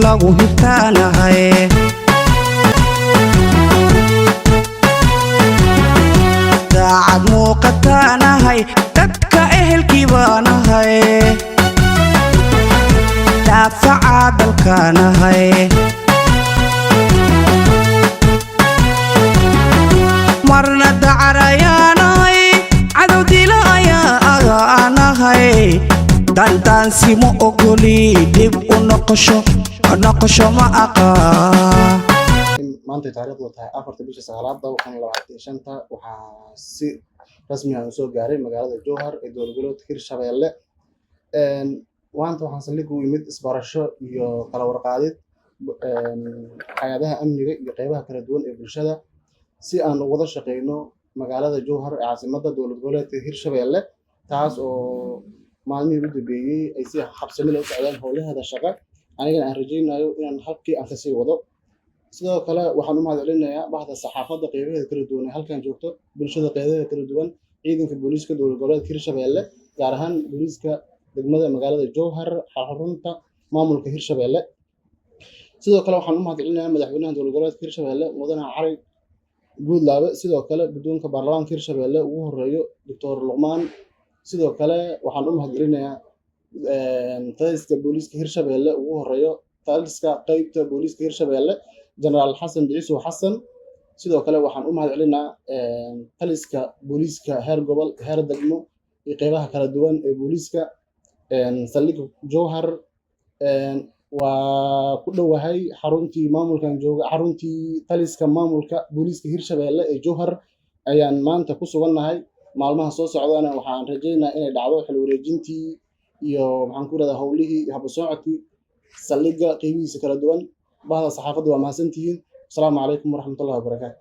lagu hirtaanahay daacad muuqataanahay dadka ehelkii baanahay daafaca dalkaanahay marna dacarayaanahay cadow dila ayaa agaanahay dandaansi ma ogoli dib u noqosho ma aqaa maanta taariikhdu tahay 4 bisha 9 2025 waxaa si rasmi ah soo gaaray magaalada Jowhar ee dowlad goboleedka Hirshabelle maanta waxaan saldhig u yimid isbarasho iyo kala warqaadid hay'adaha amniga iyo qaybaha kala duwan ee bulshada si aan uga wada shaqeyno magaalada Jowhar ee caasimadda dowlad goboleedka Hirshabelle taas oo maalmihii ugu dambeeyay ay si habsami leh u socdaan howlaheeda shaqo anigana aan rajaynayo inaan halkii aan ka sii wado sidoo kale waxaan u mahadcelinayaa bahda saxaafadda qaybaheeda kala duwan ee halkan joogto bulshada qaybaheeda kala duwan ciidanka booliiska dowlad goboleedka Hirshabelle gaar ahaan booliiska degmada magaalada Jowhar xarunta maamulka Hirshabelle sidoo kale waxaan u mahadcelinayaa madaxweynaha dowlad goboleedka Hirshabelle mudane Cali Guudlaabe sidoo kale guddoonka baarlamaanka Hirshabelle ugu horeeyo Dr. Luqmaan sidoo kale waxaan u mahadcelinayaa taliska booliiska Hirshabelle ugu horeeyo taliska qaybta booliiska Hirshabelle General Xasan Ciise Xasan sidoo kale waxaan u mahadcelinayaa taliska booliiska heer gobol heer degmo iyo qaybaha kala duwan ee booliiska saldhigga Jowhar waa ku dhowahay xaruntii maamulkan jooga xaruntii taliska maamulka booliiska Hirshabelle ee Jowhar ayaan maanta ku sugannahay maalmaha soo socdana waxaan rajaynayaa inay dhacdo xil wareejintii iyo maxaan ku radaa howlihii hab socodkii saldhigga qaybihiisa kala duwan bahda saxaafadda waa mahadsantihiin. Assalaamu calaykum waraxmatullaahi wabarakaatuh.